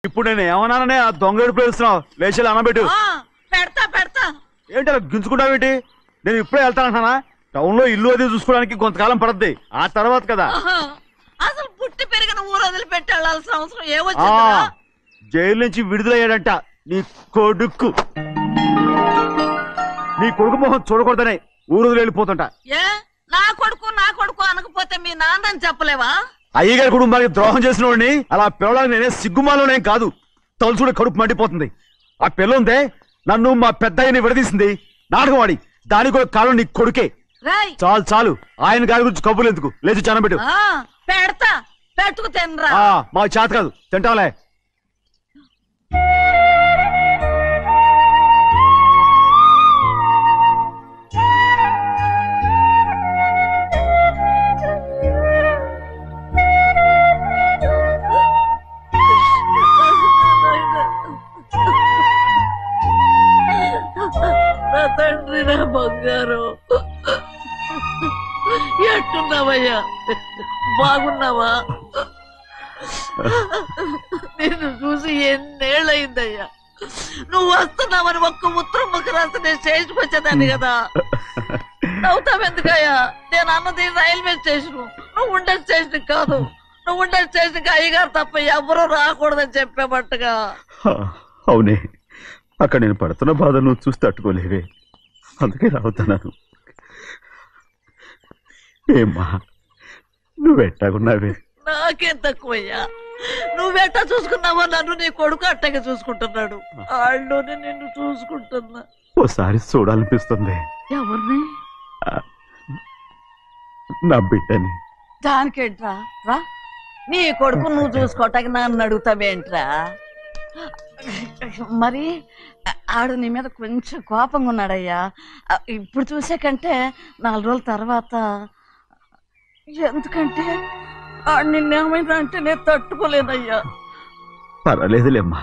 ఇప్పుడు నేను ఏమన్నాననే ఆ దొంగ ఎడుపు వేస్తున్నావు. లేచి అనబెట్టు. పెడతా పెడతా. ఏంటి అలా గించుకుంటావేంటి? నేను ఇప్పుడే వెళ్తానంటానా? టౌన్ లో ఇల్లు అది చూసుకోవడానికి కొంతకాలం పడద్ది. ఆ తర్వాత కదా. అసలు పుట్టి పెరిగిన ఊరు వదిలిపెట్టి వెళ్ళాల్సిన అవసరం ఏమొచ్చిందా? జైలు నుంచి విడుదలయ్యాడంట నీ కొడుకు. నీ కొడుకు మొహం చూడకూడదనే ఊరు వదిలి వెళ్ళిపోతుంట. ఏ నా కొడుకు అనకపోతే మీ నాన్నని చెప్పలేవా? అయ్యగారి కుటుంబానికి ద్రోహం చేసిన వాడిని అలా పిల్లడానికి నేనే సిగ్గుమాలోనేం కాదు. తలుచుడే కడుపు మండిపోతుంది. ఆ పిల్లందే నన్ను మా పెద్దయ్యని విడదీసింది. నాటకం ఆడి దానికి కూడా కాలం నీ కొడుకే. చాలు చాలు, ఆయన గారి గురించి కబుర్లు ఎందుకు? లేచి చనబెట్టు. పెడతా, పెట్టుకు తినరా. మా చేత కాదు, తింటాంలే. తండ్రి నా బంగారు, ఎట్టున్నావయ్యా? బాగున్నావా? నిన్ను చూసి ఎన్నేళ్ళయిందయ్యా. నువ్వు వస్తున్నావని ఒక్క ఉత్తరం ముక్క రాస్తే నేను స్టేషన్కి వచ్చేదాన్ని కదా. నవ్వుతావెందుకయ్యా? నేను అన్నది రైల్వే స్టేషన్, నువ్వు ఉండే స్టేషన్ కాదు. నువ్వు ఉండే స్టేషన్కి అయ్యగారు తప్ప ఎవరూ రాకూడదని చెప్పేమట్టుగా. అవునే, అక్కడ నేను పడుతున్న బాధ నువ్వు చూసి తట్టుకోలేవే, అందుకే రావుతున్నాను. ఏమ్మా నువ్వెట్టాగున్నావే? నాకేం తక్కువయ్యా. నువ్వెట్టా చూసుకున్నావో నన్ను నీ కొడుకు అట్టగా చూసుకుంటున్నాడు. వాళ్ళలోనే నిన్ను చూసుకుంటున్నా. ఓసారి చూడాలనిపిస్తుంది. ఎవరిని? నా బిడ్డని. దానికేంట్రా? రా, నీ కొడుకు నువ్వు చూసుకోవటానికి నన్ను అడుగుతావేంట్రా? మరి ఆడు నీ మీద కొంచెం కోపంగా ఉన్నాడయ్యా. ఇప్పుడు చూసే కంటే 4 రోజుల తర్వాత. ఎందుకంటే ఆడు నిన్నేమైనా అంటే నేను తట్టుకోలేనయ్యా. పర్వాలేదులేమ్మా,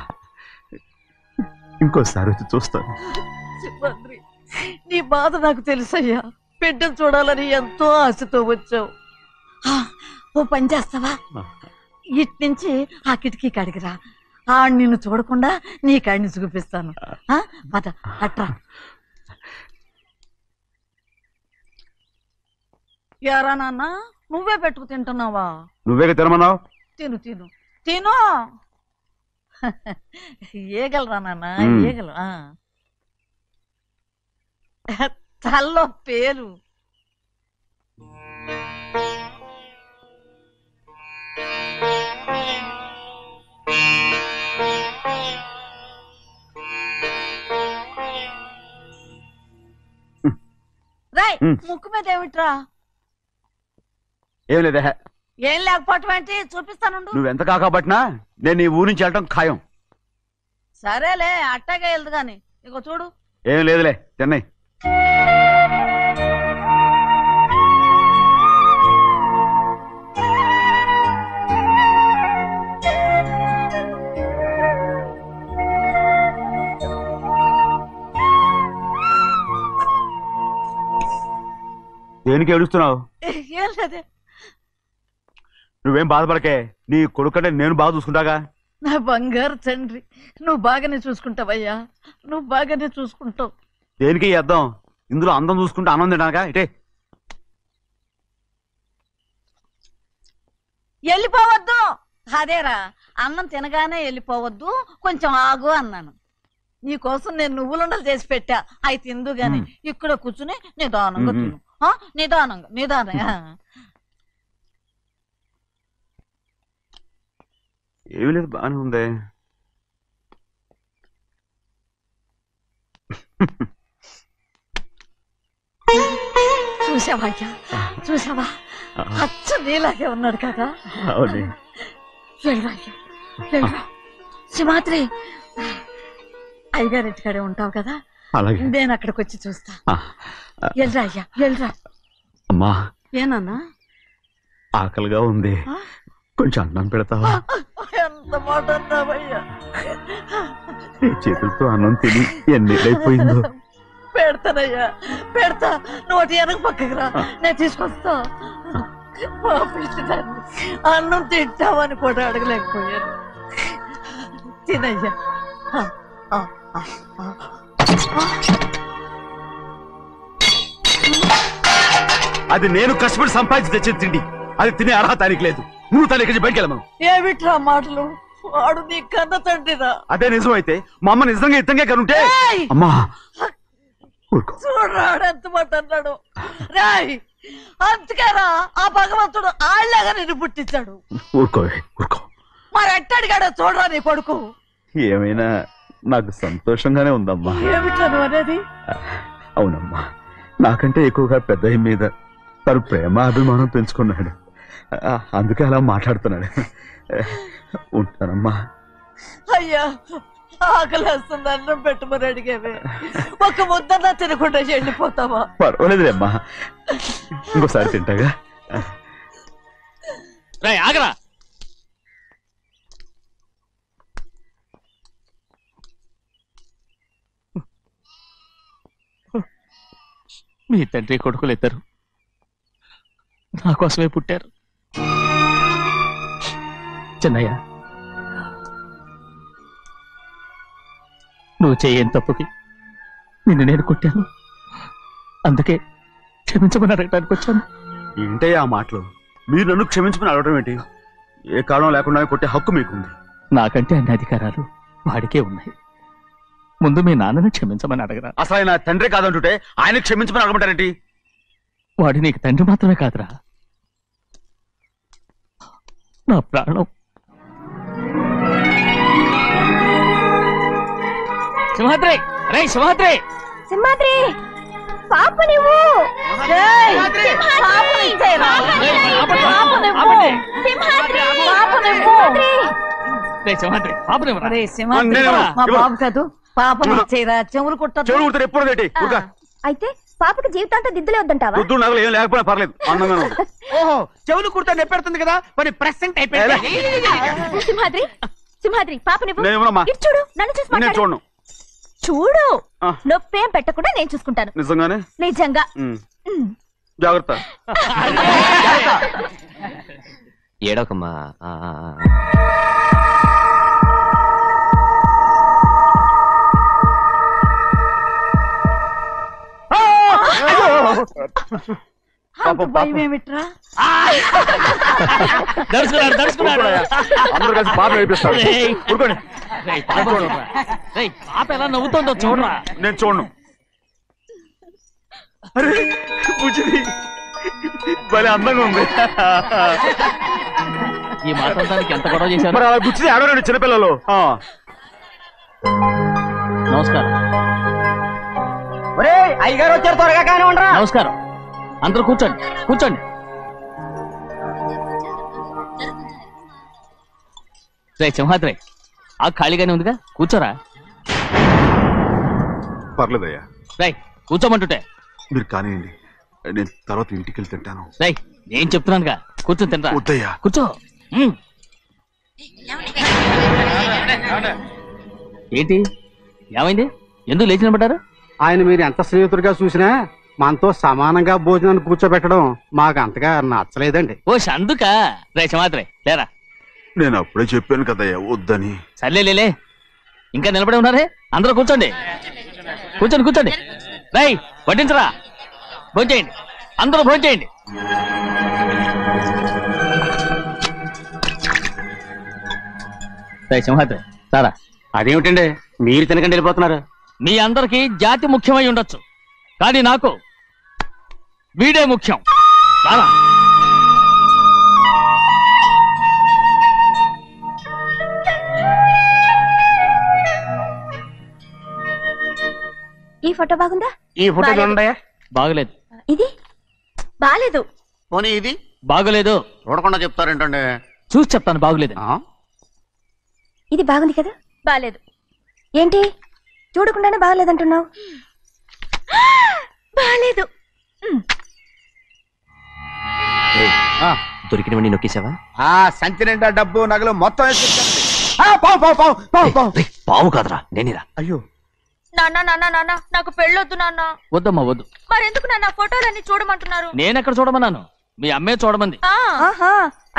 ఇంకోసారి వచ్చి చూస్తాను. సింహాద్రి, నీ బాధ నాకు తెలుసయ్యా. బిడ్డను చూడాలని ఎంతో ఆశతో వచ్చావు. ఓ పని చేస్తావా? ఇటు నుంచి ఆ కిటికీ కాడికిరా. ఆడు నిన్ను చూడకుండా నీ కాడిని చూపిస్తాను. పద అట్రా. యారా నాన్న, నువ్వే పెట్టుకు తింటున్నావా? నువ్వే తినమన్నావు. తిను తిను తిను. ఏగలరా నాన్న, ఏగలు. తల్లో పేరు. రాయ్, ముక్కు మీద ఏమిట్రా? ఏం లేదే. ఏం లేకపోవటం ఏంటి? చూపిస్తాను. నువ్వెంత కాకబట్టినా నేను ఈ ఊరి నుంచి వెళ్ళటం ఖాయం. సరేలే, అట్టగా వెళ్దు గాని. ఇగో చూడు. ఏం లేదులే, తిన్నాయి. దేనికి ఏడుస్తున్నావు? నువ్వేం బాధపడకే, నీ కొడుకంటే నేను బాగా చూసుకుంటాగా. నా బంగారు తండ్రి, నువ్వు బాగానే చూసుకుంటావయ్యా. నువ్వు బాగానే చూసుకుంటావు. దేనికి అర్థం? ఇందులో అందం చూసుకుంటే అన్నం తినగా. ఇటే వెళ్ళిపోవద్దు. అదేరా, అన్నం తినగానే వెళ్ళిపోవద్దు, కొంచెం ఆగు అన్నాను. నీకోసం నేను నువ్వులుండలు చేసి పెట్టా, అవి తిందు గాని. ఇక్కడ కూర్చుని నిదానంగా తిను. నిదానంగా నిదానంగా. ఏమి లేదు, బాగానే ఉంది. చూసావా చూసావా? అచ్చ నీలాగే ఉన్నాడు కదా. సింహాద్రి, అయ్యగారింటికాడే ఉంటావు కదా, నేను అక్కడికి వచ్చి చూస్తా. వెళ్ళరా అయ్యా, వెళ్ళరా. అమ్మా, ఏనన్నా? ఆకలిగా ఉంది, కొంచెం అన్నం పెడతావా? ఎంత మాట అన్నావయ్యా. నీ చేతులతో అన్నం తిని ఎన్నిళ్ళైపోయిందో. పెడతానయ్యా, పెడతా. నోటి వెనక పక్కకి రా, నేను తీసుకొస్తా. అన్నం తింటామని కూడా అడగలేకపోయాను. తినయ్యా. అది నేను కష్టపడి సంపాదించి తెచ్చిన తిండి. అది తినే అర్హత ఆయనకి లేదు. నువ్వు తన ఇక్కడి బయటికి వెళ్ళమను. ఏమిట్రా మాటలు? వాడు నీ కన్న తండ్రిరా. అదే నిజం అయితే మా అమ్మ నిజంగా ఇద్దంగా కనుంటే. అమ్మా చూడరాడు ఎంత మాట అన్నాడు. రాయ్ అంతకేరా ఆ భగవంతుడు ఆళ్ళగా నిన్ను పుట్టించాడు. ఊరుకో ఊరుకో. మరి ఎట్టడిగాడో చూడరా నీ కొడుకు. ఏమైనా నాకు సంతోషంగానే ఉందమ్మా. ఏమిట్రా నువ్వు అనేది? అవునమ్మా, నాకంటే ఎక్కువగా పెద్దయ్య మీద తను ప్రేమ అభిమానం పెంచుకున్నాడు. అందుకే అలా మాట్లాడుతున్నాడు. ఉంటానమ్మా. అయ్యా ఆకలేస్తుంది, అన్నం పెట్టమని అడిగేవే. ఒక ముద్దన్నా తినకుండా వెళ్ళిపోతావా? పర్వాలేదులేమ్మా, ఇంకోసారి తింటాగా. ఆగరా. మీ తండ్రి కొడుకులు ఇద్దరు నా కోసమే పుట్టారు. చిన్నయ్య, నువ్వు చేయని తప్పుకి నిన్ను నేను కొట్టాను. అందుకే క్షమించమని అడగడానికి వచ్చాను. ఏంటయ్యా ఆ మాటలు? మీరు నన్ను క్షమించమని అడగడం ఏంటి? ఏ కారణం లేకుండా కొట్టే హక్కు మీకుంది. నాకంటే అన్ని అధికారాలు వాడికే ఉన్నాయి. ముందు మీ నాన్నని క్షమించమని అడగరా. అసలు ఆయన తండ్రి కాదంటుంటే ఆయన క్షమించమని అడగమంటారేంటి? వాడు నీకు తండ్రి మాత్రమే కాదురా, నా ప్రాణం. సింహాద్రి, రే సింహాద్రి, సింహాద్రి పాప నువ్వు సింహాద్రి పాపనివ్వరా. మా బాబు కాదు, పాపని ఇచ్చేరా. చెవులు కుట్ట. చెవులు కుడతారు ఎప్పుడు ఏంటి? అయితే పాపకి జీవితాంతం దిద్దులే వద్దంటావా? వద్దు, నగలు ఏం లేకపోయినా పర్లేదు, అందంగా ఉంది. ఓహో, చెవులు కుర్తా నెప్పెడుతుంది కదా, మరి ప్రెసెంట్ అయిపోయింది. సింహాద్రి సింహాద్రి పాప నువ్వు నేను ఇవ్వనమ్మా. ఇటు చూడు, నన్ను చూసి నేను మాట్లాడు. చూడను. చూడు, నొప్పేం పెట్టకుండా నేను చూసుకుంటాను. నిజంగానే? నిజంగా. జాగ్రత్త. ఏడోకమ్మా. భయం ఏమిట్రా? దడుచుకున్నాడు దడుచుకున్నాడు. అందరూ కలిసి పాప ఏడిపిస్తారు. ఊరుకోండి. పాప ఎలా నవ్వుతుందో చూడరా. నేను చూడను. అరే బుజ్జిది భలే అందంగా ఉంది. ఈ మాట్లాడడానికి ఎంత గొడవ చేశారు. మరి అలా బుచ్చిది ఆడవారండి చిన్నపిల్లలు. నమస్కారం. అయ్యగారు వచ్చారు, త్వరగా కానీ ఉండరా. నమస్కారం. అందరూ కూర్చోండి కూర్చోండి. రే సింహాద్రి, ఆ ఖాళీగానే ఉందిగా, కూర్చోరా. పర్లేదయ్యా. రై కూర్చోమంటుంటే. మీరు కానివ్వండి, నేను తర్వాత ఇంటికి వెళ్ళి తింటాను. రై నేను చెప్తున్నానుగా, కూర్చొని తింటా. వద్దయ్యా. కూర్చో. ఏంటి ఏమైంది? ఎందుకు లేచి నిలబడ్డారు? ఆయన మీరు ఎంత స్నేహితుడిగా చూసినా మనతో సమానంగా భోజనాన్ని కూర్చోబెట్టడం మాకు అంతగా నచ్చలేదండి. ఓ అందుక. రే సింహాద్రి లేరా. నేను అప్పుడే చెప్పాను కదయ్యా వద్దని. సర్లే, ఇంకా నిలబడి ఉన్నారే. అందరూ కూర్చోండి కూర్చోండి కూర్చోండి. రై వడ్డించరా, భోంచేయండి, అందరూ భోంచేయండి. రై సింహాద్రి సారా. అదేమిటండి మీరు తినకండి వెళ్ళిపోతున్నారు? మీ అందరికీ జాతి ముఖ్యమై ఉండొచ్చు, కానీ నాకు వీడే ముఖ్యం. రారా. ఈ ఫోటో బాగుందా? ఈ ఫోటో చూడండి. బాగలేదు. ఇది బాలేదు. పోనీ ఇది బాగలేదు. చూడకుండా చెప్తారేంటండి? చూసి చెప్తాను బాగలేదు. ఇది బాగుంది కదా? బాలేదు. ఏంటి చూడకుండానే బాగలేదంటున్నావు? బాలేదు. దొరికినవన్నీ నొక్కేసావా? సంచి నిండా డబ్బు నగలు మొత్తం పావు కాదురా, నేనేరా. అయ్యో నాన్న నాన్న నాన్న నాకు పెళ్ళొద్దు నాన్న. వద్దమ్మా వద్దు. మరెందుకు నాన్న ఫోటోలన్నీ చూడమంటున్నారు? నేనెక్కడ చూడమన్నాను, మీ అమ్మే చూడమంది. ఆహా,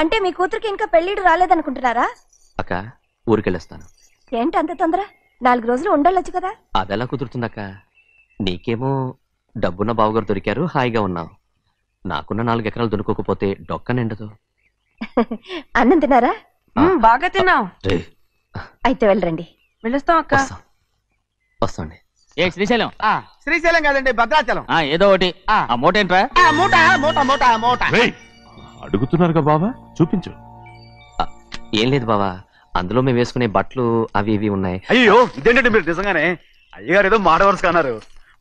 అంటే మీ కూతురికి ఇంకా పెళ్ళిడు రాలేదనుకుంటున్నారా? అక్క ఊరికెళ్ళొస్తాను. ఏంటి అంత తొందర? 4 రోజులు ఉండొచ్చు కదా. అదెలా కుదురుతుందక్క? నీకేమో డబ్బున్న బావగారు దొరికారు, హాయిగా ఉన్నావు. నాకున్న 4 ఎకరాలు దొరకకపోతే డొక్క నిండదు. అన్నం తిన్నారా? బాగా తిన్నావు. అయితే వెళ్ళరండి. వెళ్ళొస్తాం అక్క. వస్తాండి. ఏ శ్రీశైలం? శ్రీశైలం కాదండి, భద్రాచలం. ఏదో ఒకటి. ఆ మూట ఏంట్రా? మూట మూట మూట మూట. అడుగుతున్నారుగా బావా, చూపించు. ఏం లేదు బావా, అందులో మేము వేసుకునే బట్టలు అవి ఇవి ఉన్నాయి. అయ్యో ఇదేంటంటే మీరు నిజంగానే అయ్యగారు ఏదో మాట వరుస అన్నారు.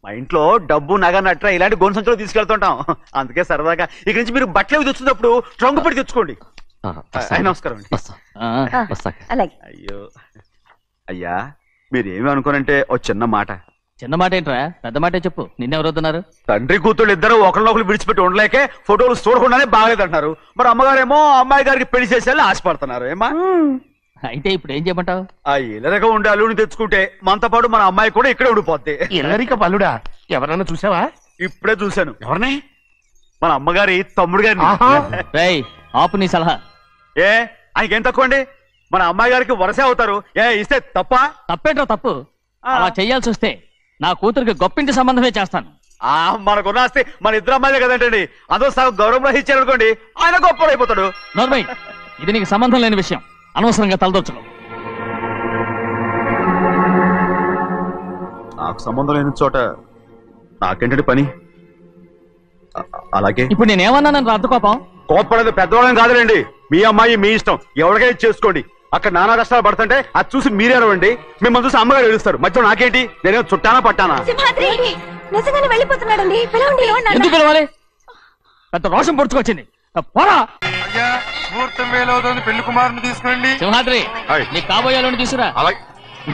మా ఇంట్లో డబ్బు నగ నట్ర ఇలాంటి గొంతు సంచులు తీసుకెళ్తుంటాం. అందుకే సరదాగా ఇక నుంచి మీరు బట్టలు తెచ్చుకున్నప్పుడు ట్రంక్ పెట్టి తెచ్చుకోండి. నమస్కారం అండి. వస్తాక. అలాగే. అయ్యో అయ్యా, మీరేమి అనుకోనంటే ఓ చిన్న మాట. చిన్న మాట ఏంట్రా? పెద్ద మాటే చెప్పు. నిన్నెవరు వద్దున్నారు? తండ్రి కూతుళ్ళు ఇద్దరు ఒకరినొకరు విడిచిపెట్టి ఉండలేకే ఫోటోలు చూడకుండానే బాగలేదంటున్నారు. మరి అమ్మగారేమో అమ్మాయి గారికి పెళ్లి చేసేయాలని ఆశపడుతున్నారు. ఏమా అయితే ఇప్పుడు ఏం చేయమంటావు? ఆ ఇల్లరిగా ఉండే అల్లుడిని తెచ్చుకుంటే మనతో పాటు మన అమ్మాయి కూడా ఇక్కడే ఉండిపోద్ది. ఇల్లరిక పల్లుడా? ఎవరన్నా చూసావా? ఇప్పుడే చూశాను. ఎవరిని? మన అమ్మగారి తమ్ముడు గారిని. రేయ్ ఆపు నీ సలహా. ఏ ఆయనకేం తక్కువ అండి? మన అమ్మాయి గారికి వరసే అవుతారు. ఏ ఇస్తే తప్ప? తప్పేంట్రా తప్పు? అలా చెయ్యాల్సి వస్తే నా కూతురికి గొప్పింటి సంబంధమే చేస్తాను. మనకున్న ఆస్తి మన ఇద్దరు అమ్మాయిలే కదంటండి. అదో సగం గౌరవం ఇచ్చారనుకోండి, ఆయన గొప్పడైపోతాడు. నోర్మై, ఇది నీకు సంబంధం లేని విషయం. అనవసరంగా తలదొచ్చుకో. నాకు సంబంధం లేని చోట నాకేంటండి పని? అలాగే ఇప్పుడు నేనేమన్నానని రద్దు కోపం? కోప్పడేది పెద్దవాళ్ళని కాదులేండి. మీ అమ్మాయి మీ ఇష్టం, ఎవరికైనా చేసుకోండి. అక్కడ నానా కష్టాలు పడుతుంటే అది చూసి మీరేరవండి. మిమ్మల్ని చూసి అమ్మగారు ఏడుస్తారు. మధ్యలో నాకేంటి? నేనేం చుట్టానా పట్టానా? సింహాద్రి నిజంగానే వెళ్ళిపోతున్నాడండి. పిలవండి. ఎందుకు పిలవాలి? పెద్ద రోషం పొడుచుకొచ్చింది. పోరా. ముహూర్తం వేలవుతుంది, పెళ్లి కుమారుని తీసుకురండి. సింహాద్రి, నీ కాబోయేలోని తీసుకురా.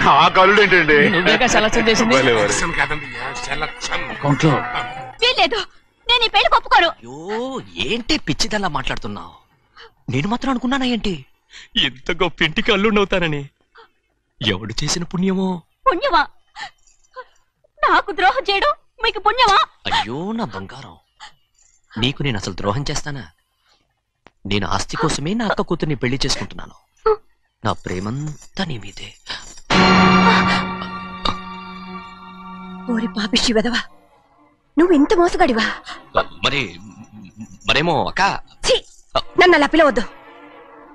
నా కళ్ళు ఏంటండి? నువ్వేగా సెలక్షన్ చేసింది. వీల్లేదు, నేను ఈ పెళ్లి ఒప్పుకోను. అయ్యో ఏంటి పిచ్చిదల్లా మాట్లాడుతున్నావు? నేను మాత్రం అనుకున్నానా ఏంటి ఎంత గొప్ప ఇంటికి అల్లుండవుతానని? ఎవడు చేసిన పుణ్యమో? పుణ్యమా? నాకు ద్రోహం చేయడం మీకు పుణ్యమా? అయ్యో నా బంగారం, నీకు నేను అసలు ద్రోహం చేస్తానా? నేను ఆస్తి కోసమే నా అక్క కూతుర్ని పెళ్లి చేసుకుంటున్నాను. నా ప్రేమంతా నీ మీదే. ఓరి పాపిష్టి వెదవా, నువ్వు ఇంత మోసగాడివా? మరేమో అక్క. నన్ను అలా పిలవద్దు.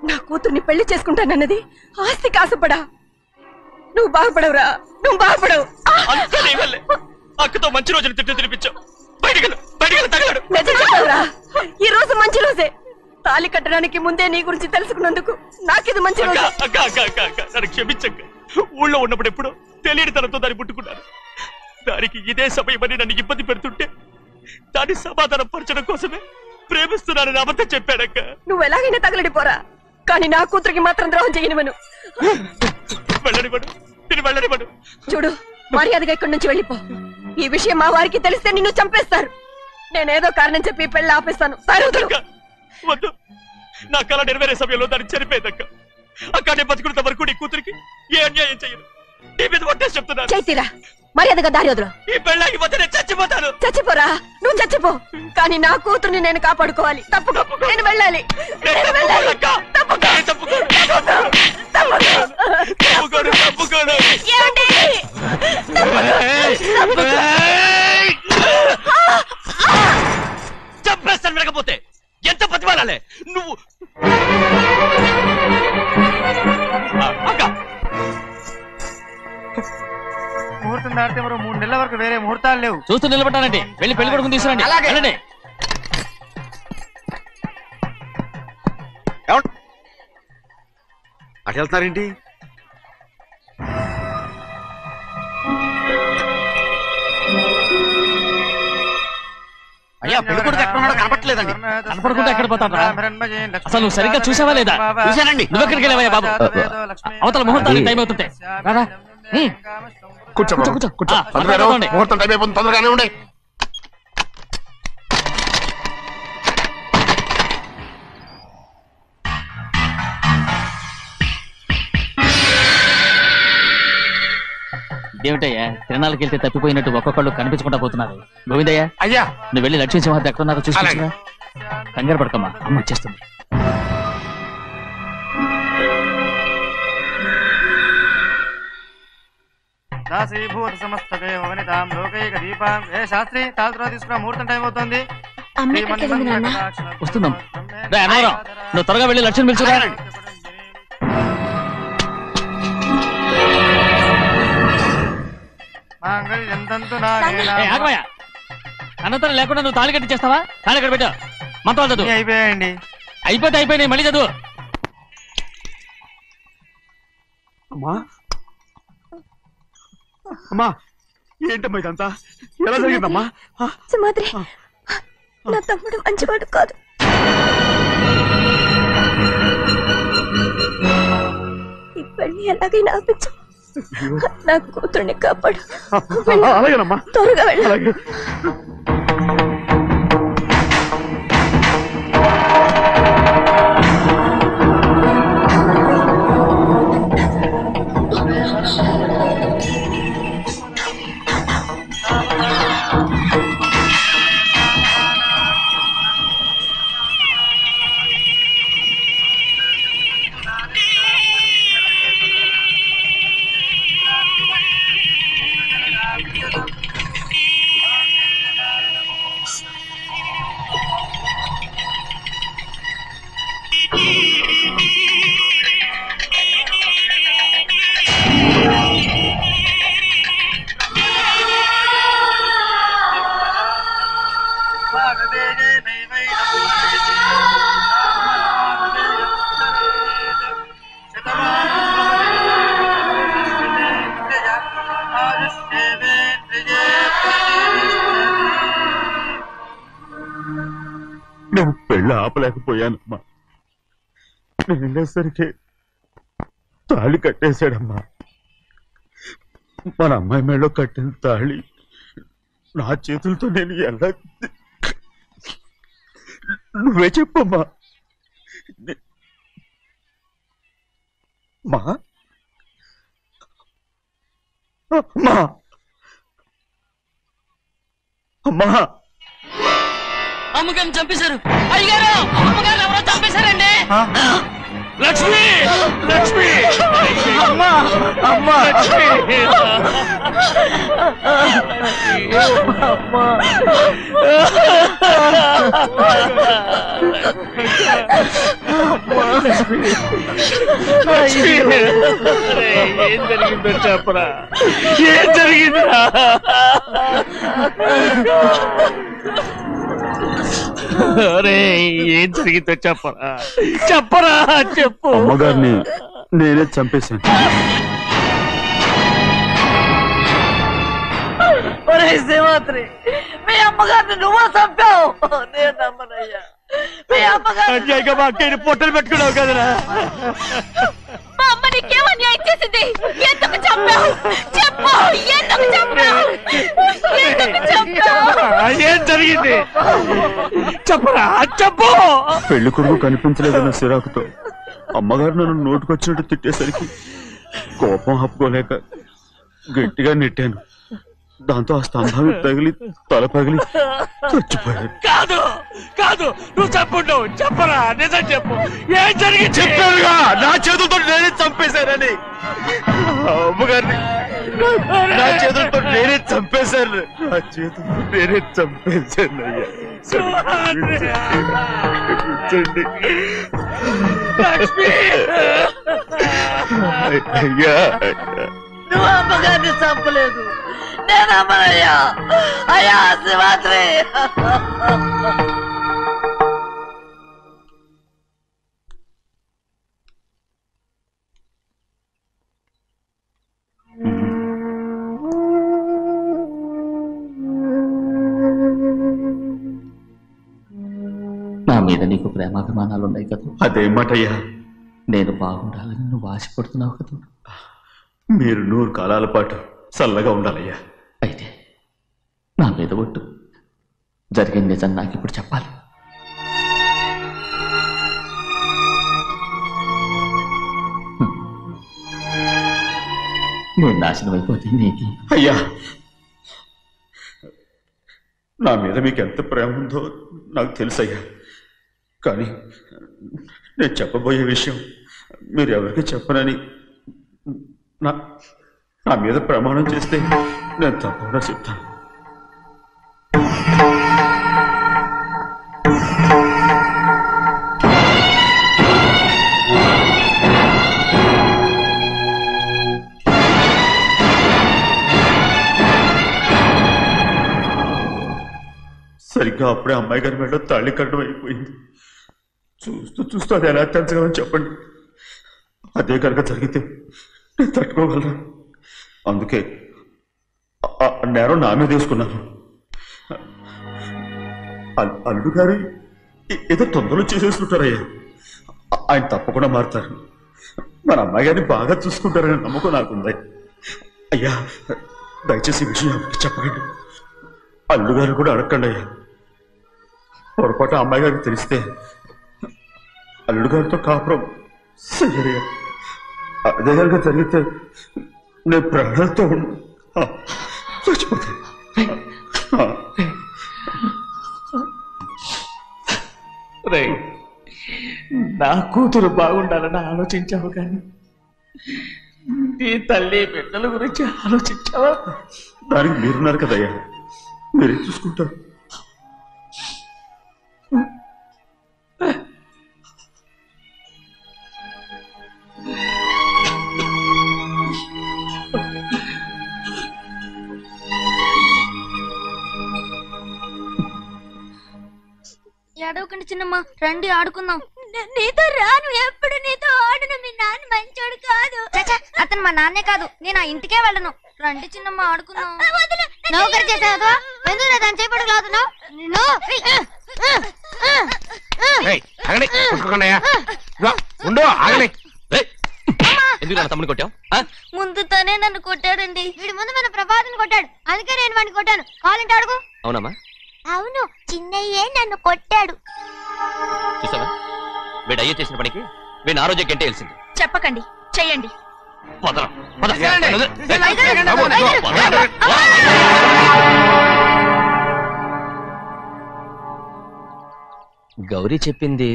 నా కూతుర్ని పెళ్లి చేసుకుంటానన్నది ఆస్తి కాసపడా. నువ్వు బాగుపడవురా, నువ్వు బాగుపడవు. అక్కతో మంచి రోజులు తిట్టు తినిపించావు. ఈ రోజు మంచి రోజే. తాళి కట్టడానికి ముందే నీ గురించి తెలుసుకున్నందుకు నాకిది మంచి రోజు. నన్ను క్షమించక్క. ఊళ్ళో ఉన్నప్పుడు ఎప్పుడు తెలియని తనతో దాన్ని పుట్టుకున్నాను. దానికి ఇదే సమయమని నన్ను ఇబ్బంది పెడుతుంటే దాన్ని సమాధానం పరచడం కోసమే ప్రేమిస్తున్నానని అబద్ధం చెప్పాడక్క. నువ్వు ఎలాగైనా తగలడిపోరా, కానీ నా కూతురికి మాత్రం ద్రోహం చేయనివను. వెళ్ళనివ్వడు, నేను వెళ్ళనివ్వడు. చూడు, మర్యాదగా ఇక్కడి నుంచి వెళ్ళిపో. ఈ విషయం మా వారికి తెలిస్తే నిన్ను చంపేస్తారు. నేనేదో కారణం చెప్పి పెళ్లి ఆపేస్తాను. వద్దు, నా కళ నెరవేరే సమయంలో దాన్ని చనిపోయిందక్క. అక్క నేను బతుకున్నంత వరకు నీ కూతురికి ఏ అన్యాయం చేయను. నీ మీద ఒట్టేసి చెప్తున్నాను. చైతీరా, మర్యాదగా దారి వదులు. ఈ పెళ్ళాకి పోతే నేను చచ్చిపోతాను. చచ్చిపోరా, నువ్వు చచ్చిపో, కానీ నా కూతుర్ని నేను కాపాడుకోవాలి. తప్పుకో, నేను వెళ్ళాలి. చంపేస్తాను. లేకపోతే ఎంత బతిమాలాలే నువ్వు? ముహూర్తం దాటితే మరో 3 నెలల వరకు వేరే ముహూర్తాలు లేవు. చూస్తూ నిలబట్టానండి. వెళ్ళి పెళ్లి కొడుకుని తీసుకురండి. వెళ్ళండి. అటు వెళ్తున్నారేంటి? అయ్యా, పెళ్లి కొడుకు ఎక్కడ ఉన్నాడో కనపట్లేదండి. కనపడకుండా ఎక్కడ పోతాడ్రా? అసలు నువ్వు సరిగ్గా చూసావా లేదా? చూశానండి. నువ్వెక్కడికి వెళ్ళావయ్యా బాబు? అవతల ముహూర్తానికి టైం అవుతుంటే రారా. కూర్చో కూర్చో. కూర్చో. ముహూర్తం టైం అయిపోతుంది, తొందరగానే ఉండే. ఏమిటయ్యా, తిరణాలకు వెళ్తే తప్పిపోయినట్టు ఒక్కొక్కళ్ళు కనిపించకుండా పోతున్నారు. గోవిందయ్య, అయ్యా నువ్వు వెళ్ళి లక్ష్మీ సింహాద్రి ఎక్కడున్నారో చూసుకుంటున్నా. కంగారు పడకమ్మా, అమ్మ వచ్చేస్తుంది. అయ్యా, దాసీభూత సమస్తదేవ వనితాం లోకైక దీపాం. ఏ శాస్త్రి తాళ తర్వాత తీసుకురా, ముహూర్తం టైం అవుతుంది. వస్తున్నాం. నువ్వు త్వరగా వెళ్ళి లక్ష్యం పిలుచురా. అనంతరం లేకుండా నువ్వు తాళి కట్టి చేస్తావా? తాళి కట్టి పెట్టు. మంత్రాలు చదువు. అయిపోయాయండి. అయిపోయినాయి, మళ్ళీ చదువు. అమ్మా అమ్మా, ఏంటమ్మా ఇదంతా? ఎలా జరిగిందమ్మా? సుమాద్రి, నా తమ్ముడు మంచివాడు కాదు. ఈ పెళ్లి ఎలాగైనా ఆపించు. నా కూతుర్ని కాపాడు. అలాగేనమ్మా, త్వరగా వెళ్ళాలి. నేను పెళ్ళి ఆపలేకపోయానమ్మా. నేను వెళ్ళేసరికి తాళి కట్టేశాడమ్మా. మన అమ్మాయి మేడలో కట్టిన తాళి నా చేతులతో నేను ఎలా... నువ్వే చెప్పమ్మా. మా అమ్మా అమ్మా అమ్మగారిని చంపేశారు. అయ్యారు, అమ్మగారు ఎవరో చంపేశారండి. లక్ష్మి, లక్ష్మి, అమ్మా, అమ్మా, ఏం జరిగిందో చెప్పరా? ఏం జరిగిందిరా? ఏం జరిగిందో చెప్పరా, చెప్పరా, చెప్పు. అమ్మగారిని నేనే చంపేశాను. శివాత్రి, మీ అమ్మగారిని నువ్వు చంపావు. నేను నమ్మనయ్యా. మీ అమ్మగారు మా అక్కని పొట్టలు పెట్టుకున్నావు కదరా. మా అమ్మ నీకేం అన్యాయం చేసింది? ఎందుకు చంపావు? చెప్పు, ఎందుకు చంపావు? ఎందుకు చంపావు? ఏం జరిగింది చెప్పరా, చెప్పు. పెళ్లి కొడుకు కనిపించలేదన్న సిరాకుతో అమ్మగారు నన్ను నోటుకొచ్చినట్టు తిట్టేసరికి కోపం ఆపుకోలేక గట్టిగా నెట్టాను. దాంతో ఆ స్తంభాన్ని తగిలి తల పగిలి చచ్చిపోయాడు. కాదు కాదు, నువ్వు చెప్పుండవు. చెప్పరా, నిజం చెప్పు. ఏం జరిగింది? చెప్పానుగా, నా చేతులతో నేనే చంపేశానని. అమ్మగారిని నా చేతులతో నేనే చంపేశాను. నా చేతులతో నేనే చంపేశాను. అయ్యా, నువ్వు అమ్మగారిని చంపలేదు. నేను అమ్మనయ్యా. అయ్యా శివాత్రి, నా మీద నీకు ప్రేమాభిమానాలు ఉన్నాయి కదా. అదేమాటయ్యా? నేను బాగుండాలని నువ్వు ఆశపడుతున్నావు కదా. మీరు 100 కాలాల పాటు చల్లగా ఉండాలయ్యా. అయితే నా మీద ఒట్టు. జరిగిన నిజం నాకు ఇప్పుడు చెప్పాలి. నేను నాశనం అయిపోతే నీకు. అయ్యా, నా మీద మీకు ఎంత ప్రేమ ఉందో నాకు తెలుసయ్యా. కానీ నేను చెప్పబోయే విషయం మీరు ఎవరికి చెప్పనని నా మీద ప్రమాణం చేస్తే నేను తప్పకుండా చెప్తాను. సరిగ్గా అప్పుడే అమ్మాయి గారి మెడలో తాళి కట్టడం అయిపోయింది. చూస్తూ చూస్తూ అది ఎలా తెంచగలని చెప్పండి. అదే కనుక జరిగితే నేను తట్టుకోగలరా? అందుకే నేరం నా మీద తీసుకున్నాను. అల్లుడు గారు ఏదో తొందరలో చేసేస్తుంటారయ్యా. ఆయన తప్పకుండా మారుతారు. మన అమ్మాయి గారిని బాగా చూసుకుంటారని నమ్మకం నాకుంది. అయ్యా దయచేసి ఈ విషయం చెప్పకండి. అల్లుడు గారు కూడా అడగండి అయ్యా. పొరపాటు అమ్మాయి గారికి తెలిస్తే అల్లుడు గారితో కాపురం సరియా. అదే కనుక జరిగితే నేను ప్రాణాలతో చచ్చిపోతాను. నా కూతురు బాగుండాలని ఆలోచించావు కానీ నీ తల్లి బిడ్డల గురించి ఆలోచించావా? దానికి మీరున్నారు కదయ్యా, మీరే చూసుకుంటారు. ఏడవకండి చిన్నమ్మ, రండి ఆడుకుందాం. నీతో రాను, ఎప్పుడు నీతో ఆడను. మీ నాన్న మంచోడు కాదు. అతను మా నాన్నే కాదు, నేను ఆ ఇంటికే వెళ్ళను. రండి చిన్నమ్మ ఆడుకుందాం. నౌకరు చేసావు ఎందుకు దాని చేపడు కాదు. తమ్ముని కొట్టావు? ముందు తనే నన్ను కొట్టాడండి. వీడి ముందు మన ప్రభాతం కొట్టాడు, అందుకే నేను వాడిని కొట్టాను. కావాలంటే అడుగు. అవునమ్మా? అవును, చిన్నయ్యే నన్ను కొట్టాడు. చూసావా, వీడు అయ్యే చేసిన పనికి వీడిని ఆ రోజే గంటే తెలిసింది. చెప్పకండి, చెయ్యండి. గౌరీ చెప్పింది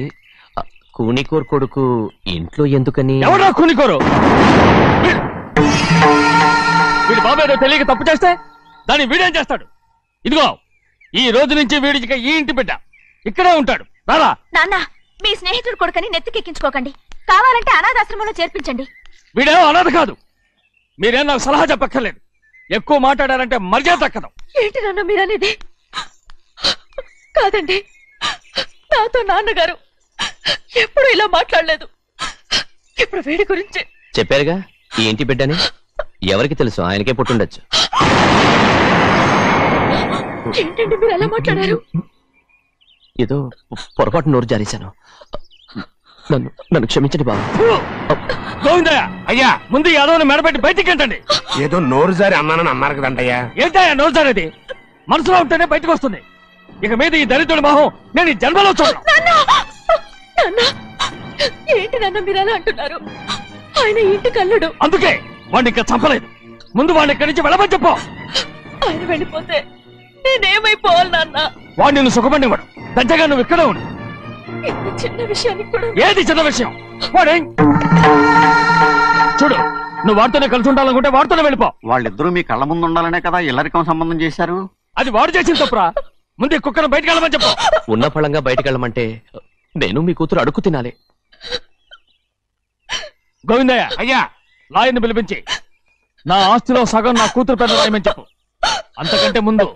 కూనికోర్ కొడుకు ఇంట్లో ఎందుకని. ఎవరా కూనికోరు? వీడి బాబు ఏదో తెలియక తప్పు చేస్తే దాన్ని వీడేం చేస్తాడు? ఇదిగో ఈ రోజు నుంచి వీడికి ఈ ఇంటి బిడ్డ ఇక్కడే ఉంటాడు. రారా. నాన్న, మీ స్నేహితుడు కొడుకని నెత్తికెక్కించుకోకండి. కావాలంటే అనాథాశ్రమంలో చేర్పించండి. వీడేమో అనాథ కాదు. మీరేం నాకు సలహా చెప్పక్కర్లేదు. ఎక్కువ మాట్లాడారంటే మర్యాద దక్కదు. ఏంటి నాన్న మీరనేది? కాదండి, నాతో నాన్నగారు ఎప్పుడు ఇలా మాట్లాడలేదు. ఇప్పుడు వీడి గురించి చెప్పారుగా ఈ ఇంటి బిడ్డని. ఎవరికి తెలుసు, ఆయనకే పుట్టుండొచ్చు. ఏంటండి మీరు ఎలా మాట్లాడారు? ఏదో పొరపాటు నోరు జారేశాను. నన్ను క్షమించండి బాబు. గోవిందయ్య, అయ్యా ముందు యాదవ్ని మెడబెట్టి బయటికి ఏంటండి? ఏదో నోరు జారి అన్నానని అన్నారు కదంటయ్యా. ఏంటయ్యా నోరు జారేది? మనసులో ఉంటేనే బయటకు వస్తుంది. ఇక మీద ఈ దరిద్రుడి మొహం నేను ఈ జన్మలో చూడను. ఏంటి నాన్న మీరు ఎలా అంటున్నారు? ఆయన ఇంటి కల్లుడు. అందుకే వాడిని ఇంకా చంపలేదు. ముందు వాడిని ఇక్కడి నుంచి వెళ్ళమని చెప్పు. ఆయన వెళ్ళిపోతే నేనేమైపోవాలి నాన్న? వాడిని నువ్వు సుఖపడివాడు. పెద్దగా నువ్వు ఇక్కడే ఉండు. ఇంత చిన్న విషయానికి కూడా. ఏది చిన్న విషయం? వాడేం చూడు, నువ్వు వాడితోనే కలిసి ఉండాలనుకుంటే వాడితోనే వెళ్ళిపో. వాళ్ళిద్దరూ మీ కళ్ళ ముందు ఉండాలనే కదా ఇల్లరికం సంబంధం చేశారు. అది వాడు చేసిన తప్పురా. ముందు ఈ కుక్కను బయటకు వెళ్ళమని చెప్పు. ఉన్న ఫలంగా బయటకు వెళ్ళమంటే నేను మీ కూతురు అడుగు తినాలి. గోవిందయ్య, అయ్యా లాయర్ని పిలిపించి నా ఆస్తిలో సగం నా కూతురు పెద్ద రాయమని చెప్పు. అంతకంటే ముందు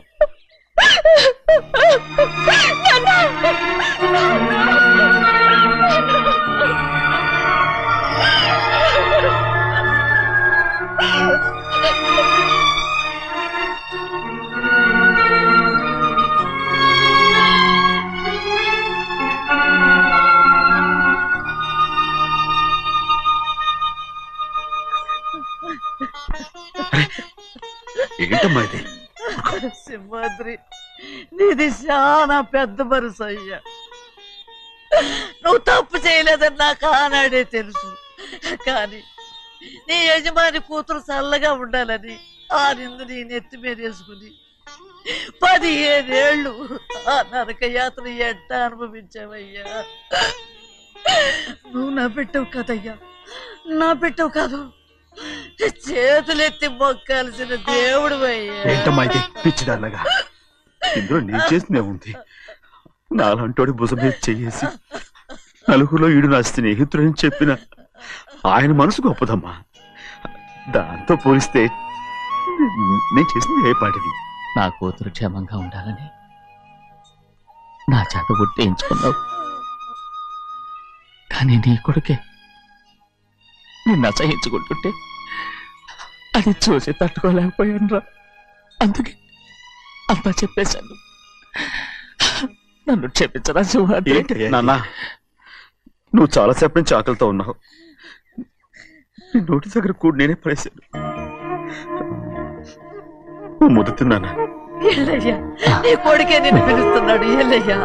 ఏంటమ్మా ఇది? సింహాద్రి, నీది చాలా పెద్ద మనసు అయ్యా. నువ్వు తప్పు చేయలేదని నాకు ఆనాడే తెలుసు. కానీ నీ యజమాని కూతురు చల్లగా ఉండాలని ఆ నిందు నీ నెత్తి మీద వేసుకుని 15 ఏళ్ళు ఆ నరక యాత్ర ఎట్ట అనుభవించావయ్యా. నువ్వు నా పెట్టవు కదయ్యా, నా పెట్టవు కాదు, చేతులెత్తి మొక్కాల్సిన దేవుడు ఏంటమ్మా ఇది పిచ్చిదాన్నగా? ఇందులో నేను చేసినే ఉంది. నాలంటోడి భుజం మీద చెయ్యేసి నలుగురిలో ఈడు నా స్నేహితుడని చెప్పిన ఆయన మనసు గొప్పదమ్మా. దాంతో పోలిస్తే నేను చేసింది ఏ పాటిది? నా కూతురు క్షేమంగా ఉండాలని నా చేత గుర్తించుకున్నావు, కానీ నీ కొడుకే నిన్ను అసహించుకుంటుంటే అది చూసి తట్టుకోలేకపోయాను రా. అందుకే అంతా చెప్పేశాను. నన్ను క్షమించరా సింహాద్రి. నాన్న, నువ్వు చాలాసేపు నుంచి ఆకలితో ఉన్నావు. నీ నోటి దగ్గర కూడా నేనే పడేశాను. నువ్వు ముద్దు తిన్నానా? ఎల్లయ్యా, నీ కొడుకే నిన్ను పిలుస్తున్నాడు. ఎల్లయ్యా,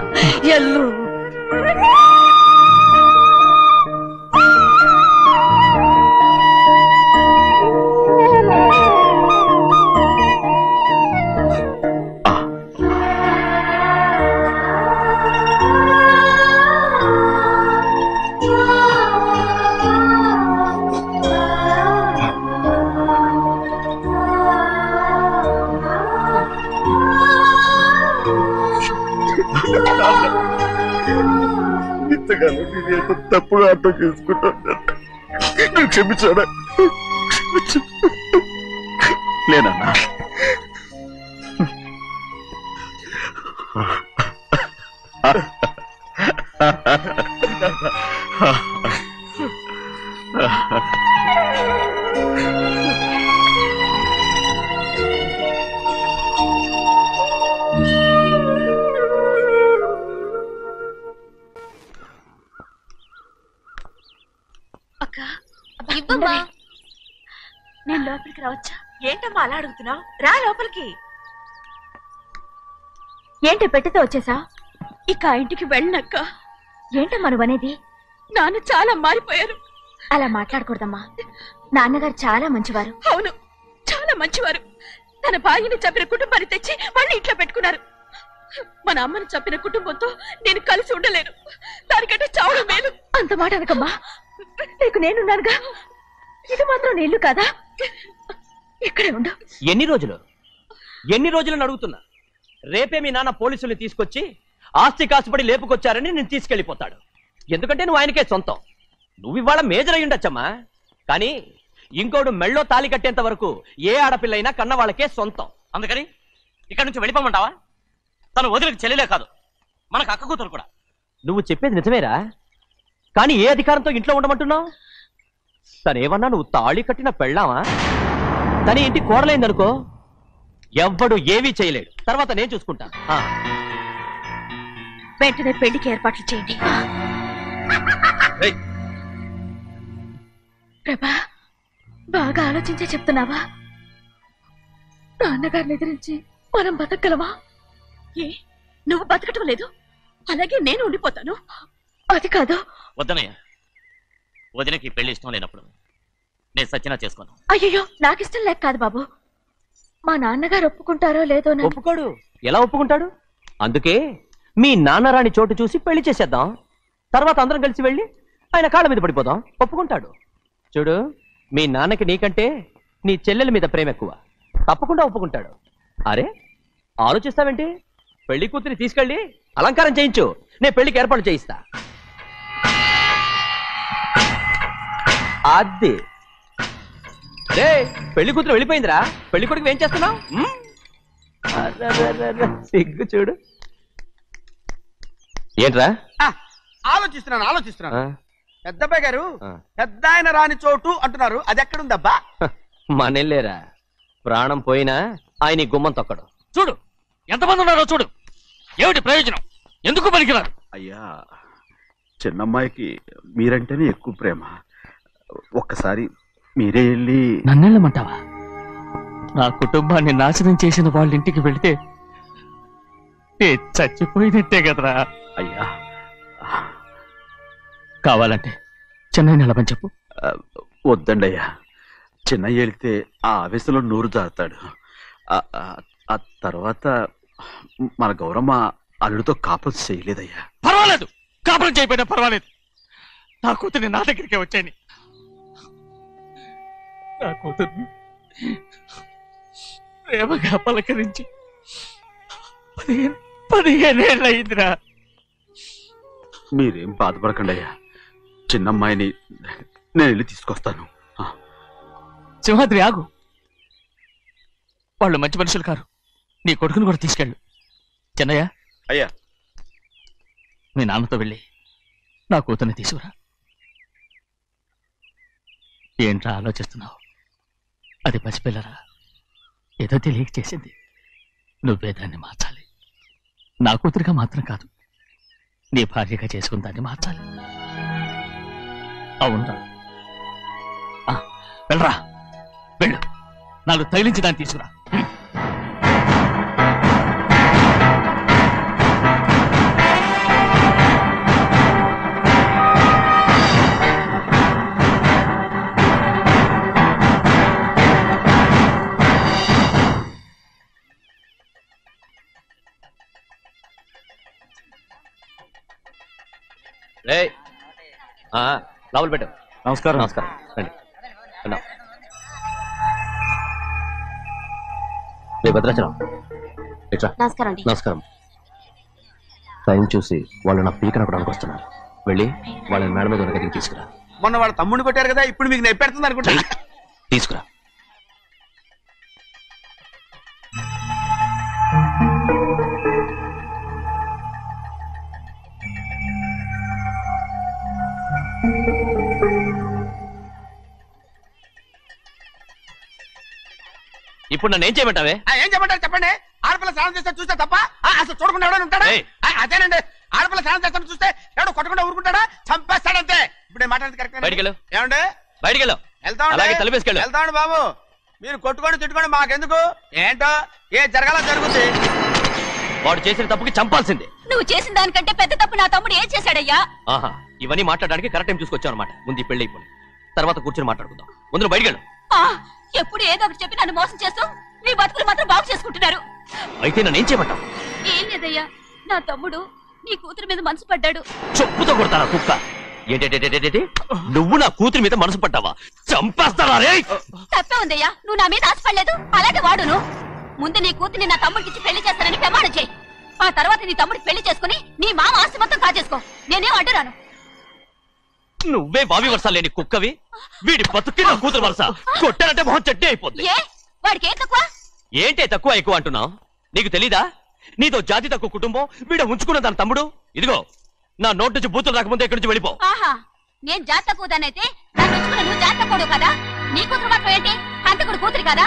ఎల్లు. ఇంతకాలం నేను ఎంత తప్పుగా అర్థం చేసుకుంటాను. నువ్వు క్షమించాడా? లేనన్నా, ఇవ్వమ్మా. నేను లోపలికి రావచ్చా? ఏంటమ్మా అలా అడుగుతున్నావు? రా లోపలికి. ఏంటి పెట్టితే వచ్చేసా? ఇక ఆ ఇంటికి వెళ్ళనక్క. ఏంటమ్మా నువ్వు అనేది? నాన్న చాలా మారిపోయారు. అలా మాట్లాడకూడదమ్మా. నాన్నగారు చాలా మంచివారు. అవును, చాలా మంచివారు. తన భార్యని చంపిన కుటుంబాన్ని తెచ్చి మళ్ళీ ఇంట్లో పెట్టుకున్నారు. మన అమ్మని చంపిన కుటుంబంతో నేను కలిసి ఉండలేను. దానికంటే చావడం మేలు. అంత మాట అనకమ్మా. నీకు నేనున్నానుగా. ఇది మాత్రం నీ ఇల్లు కాదా? ఇక్కడే ఉండు. ఎన్ని రోజులను అడుగుతున్నా. రేపే మీ నాన్న పోలీసుల్ని తీసుకొచ్చి ఆస్తి కాసుపడి లేపుకొచ్చారని నేను తీసుకెళ్లిపోతాడు. ఎందుకంటే నువ్వు ఆయనకే సొంతం. నువ్వు ఇవాళ మేజర్ అయి ఉండొచ్చమ్మా, కానీ ఇంకోడు మెళ్ళో తాళి కట్టేంత వరకు ఏ ఆడపిల్లైనా కన్న వాళ్ళకే సొంతం. అందుకని ఇక్కడ నుంచి వెళ్ళిపోమంటావా? తను వదిలికి చెల్లెలే కాదు, మనకు అక్క కూతురు కూడా. నువ్వు చెప్పేది నిజమేరా, కానీ ఏ అధికారంతో ఇంట్లో ఉండమంటున్నావు? తనేమన్నా నువ్వు తాళి కట్టిన పెళ్ళావా? తన ఇంటి కోడలైందనుకో, ఎవ్వడు ఏమీ చేయలేడు. తర్వాత నేను చూసుకుంటా. వెంటనే పెళ్లికి ఏర్పాట్లు చేయండి. ప్రభా, బాగా ఆలోచించే చెప్తున్నావా? నాన్నగారిని ఎదిరించి మనం బతకగలవా? ఏ, నువ్వు బతకటం లేదు, అలాగే నేను ఉండిపోతాను. అది కాదు. వద్దనయ్య, వదినకి పెళ్లి ఇష్టం లేనప్పుడు నేను సచ్చినా చేసుకోను. అయ్యో, నాకిష్టం లేక కాదు బాబు. మా నాన్నగారు ఒప్పుకుంటారో లేదో. ఒప్పుకోడు. ఎలా ఒప్పుకుంటాడు? అందుకే మీ నాన్నరాని చోటు చూసి పెళ్లి చేసేద్దాం. తర్వాత అందరం కలిసి వెళ్ళి ఆయన కాళ్ళ మీద పడిపోదాం. ఒప్పుకుంటాడు. చూడు, మీ నాన్నకి నీకంటే నీ చెల్లెల మీద ప్రేమ ఎక్కువ. తప్పకుండా ఒప్పుకుంటాడు. అరే, ఆలోచిస్తావేంటి? పెళ్లి కూతురి తీసుకెళ్ళి అలంకారం చేయించు, నేను పెళ్లికి ఏర్పాటు చేయిస్తా. అది రే, పెళ్లి కూతురు వెళ్ళిపోయిందిరా. పెళ్లి కొడుకు ఏం చేస్తున్నావు? సిగ్గు చూడు. ఏంట్రా? ఆలోచిస్తున్నాను. పెద్దబ్బాయి గారు పెద్ద ఆయన రాని చోటు అంటున్నారు, అది ఎక్కడుందబ్బా? మనెళ్ళేరా, ప్రాణం పోయినా ఆయన గుమ్మం తొక్కడు. చూడు ఎంతమంది ఉన్నారో చూడు. ఏమిటి ప్రయోజనం? ఎందుకు పనికిరారు? అయ్యా, చిన్నమ్మాయికి మీరంటేనే ఎక్కువ ప్రేమ. ఒక్కసారి మీరే వెళ్ళి. నన్నెళ్ళమంటావా? నా కుటుంబాన్ని నాశనం చేసిన వాళ్ళ ఇంటికి వెళితే చచ్చిపోయినట్టే కదరా. అయ్యా, కావాలంటే చెన్నై నిలబని చెప్పు. వద్దండి అయ్యా, చిన్నయ్య వెళితే ఆ ఆవేశంలో నోరు జారుతాడు. ఆ తర్వాత మన గౌరమ్మ అల్లుడితో కాపురం చేయలేదయ్యా. పర్వాలేదు, కాపురం చేయకపోయినా పర్వాలేదు. నా కూతురిని నా దగ్గరికే వచ్చాయని నా కూతుర్ని ప్రేమగా పలకరించి 15 ఏళ్ళయిందిరా. మీరేం బాధపడకండి అయ్యా, చిన్నమ్మాయిని నేను వెళ్ళి తీసుకొస్తాను. సింహాద్రి ఆగు, వాళ్ళు మంచి మనుషులు కారు. నీ కొడుకుని కూడా తీసుకెళ్ళు. చిన్నయ్య, అయ్యా మీ నాన్నతో వెళ్ళి నా కూతుర్ని తీసుకురా. ఏంట్రా ఆలోచిస్తున్నావు? అది పసిపిల్లరా, ఏదో తెలియక చేసింది. నువ్వే దాన్ని మార్చాలి. నా కూతురిగా మాత్రం కాదు, నీ భార్యగా చేసుకుని దాన్ని మార్చాలి. అవునరా, వెళ్ళరా, వెళ్ళు. నాలుగు తగిలించి దాన్ని తీసుకురా. లోపల పెట్టు. నమస్కారం. నమస్కారం. రండి. భద్రాచలం ఇట్రా. నమస్కారం. నమస్కారం. టైం చూసి వాళ్ళు నా పీకన అక్కడానికి వస్తున్నారు. వెళ్ళి వాళ్ళని మేడ మీద ఉన్న గదికి తీసుకురా. మొన్న వాళ్ళ తమ్ముడిని కొట్టారు కదా, ఇప్పుడు మీకు నెప్పెడుతుంది అనుకుంటా. తీసుకురా. ఇప్పుడు నన్ను ఏం చేయమంటావే? ఏం చెప్పంటారు చెప్పండి. ఆడపిల్ల స్నానం చేస్తే చూస్తే తప్ప అసలు చూడకుండా ఎవడో ఉంటాడా? అదేనండి, ఆడపిల్ల స్నానం చేస్తాను చూస్తే ఎవడో కొట్టకుండా ఊరుకుంటాడా? చంపేస్తాడంతే. ఇప్పుడు మాట్లాడేది కరెక్ట్. బయటికి వెళ్ళు. ఏమండి? బయటికి వెళ్ళు. అలాగే తలపేసుకెళ్ళు. వెళ్తామండి బాబు. మీరు కొట్టుకొని తిట్టుకోండి, మాకెందుకు? ఏంటో ఏ జరగాల జరుగుతుంది. వాడు చేసిన తప్పుకి చంపాల్సిందే. నువ్వు చేసిన దానికంటే పెద్ద తప్పు నా తమ్ముడు ఏం చేశాడయ్యా? ఆహా, ఇవన్నీ మాట్లాడడానికి కరెక్ట్ టైం చూసుకొచ్చావు అనమాట. ముందు పెళ్లి అయిపోయి తర్వాత కూర్చొని మాట్లాడుకుందాం. ముందు బయటికి వెళ్ళు. ఎప్పుడు ఏదో ఒకటి చెప్పి నన్ను మోసం చేస్తూ మీ బతుకులు మాత్రం బాగు చేసుకుంటున్నారు. అయితే నన్ను ఏం చేయమంటావు? ఏం లేదయ్యా, నా తమ్ముడు నీ కూతురు మీద మనసు పడ్డాడు. చెప్పుతో కొడతారా కుక్క? ఏంటంటే నువ్వు నా కూతురి మీద మనసు పడ్డావా? చంపేస్తారా రే? తప్పే ఉందయ్యా, నువ్వు నా మీద ఆశపడలేదు, అలాగే వాడును. ముందు నీ కూతుర్ని నా తమ్ముడికి పెళ్లి చేస్తానని ప్రమాణం చేయి. ఆ తర్వాత నీ తమ్ముడికి పెళ్లి చేసుకుని నీ మామ ఆస్తి మొత్తం కాజేసుకో. నేనేం అడ్డురాను. నువ్వే బావి వరస లేని కుక్కవి. వీడి బతుక్కి నా కూతురు వరస. కొట్టారంటే మొహం చెట్టే అయిపోద్ది. వాడికి ఏం తక్కువ? ఏంటే తక్కువ ఎక్కువ అంటున్నావు? నీకు తెలీదా? నీతో జాతి తక్కువ కుటుంబం వీడ ఉంచుకున్న దాని తమ్ముడు. ఇదిగో నా నోటి నుంచి బూతులు రాకముందే ఇక్కడి నుంచి వెళ్ళిపో. ఆహా, నేను జాతి తక్కువదానైతే నన్ను ఉంచుకున్న నువ్వు జాతి తక్కువ కదా? నీ కూతురు మాత్రం ఏంటి? హంతకుడు కూతురు కదా?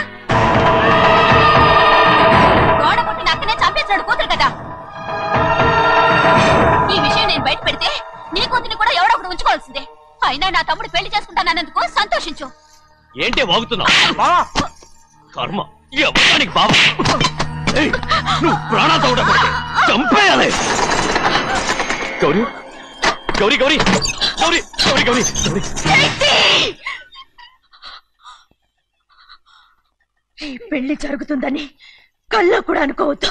గోడ పుట్టిన అక్కనే చంపేశాడు కూతురు కదా? ఈ విషయం నేను బయట పెడితే నీ కూతురిని కూడా ఎవడో ఒకడు ఉంచుకోవాల్సిందే. అయినా నా తమ్ముడు పెళ్లి చేసుకుంటానన్నందుకు సంతోషించు. ఏంటే వాగుతున్నావు? కర్మ ఎవరికి బాబా, నువ్వు ప్రాణాలతో ఉండకూడదు, చంపేయాలి. గౌరీ గౌరీ గౌరీ గౌరీ గౌరీ గౌరీ ఈ పెళ్లి జరుగుతుందని కళ్ళ కూడా అనుకోవద్దు.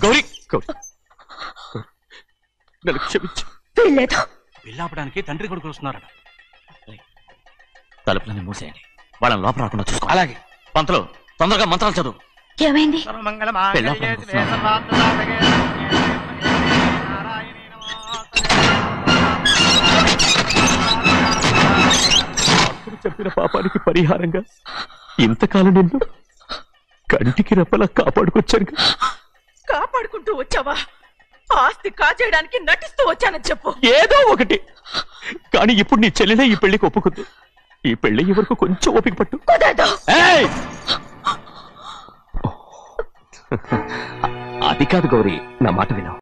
గౌరీ నన్ను క్షమించు. వీల్లేదు. పెళ్ళాపడానికి తండ్రి కొడుకులు వస్తున్నారట. తలుపులని మూసేయండి, వాళ్ళని లోపల రాకుండా చూసుకో. అలాగే. పంతలు తొందరగా మంత్రాలు చదువు. ఏమైంది? చెప్పిన పాపానికి పరిహారంగా ఇంతకాలం నిన్ను కంటికి రెప్పలా కాపాడుకొచ్చాను. కాపాడుకుంటూ వచ్చావా? ఆస్తి కాజేయడానికి నటిస్తూ వచ్చానని చెప్పు. ఏదో ఒకటి. కానీ ఇప్పుడు నీ చెల్లెలే ఈ పెళ్లికి ఒప్పుకుంది. ఈ పెళ్లి వరకు కొంచెం ఓపిక పట్టు. అది కాదు గౌరీ, నా మాట విను.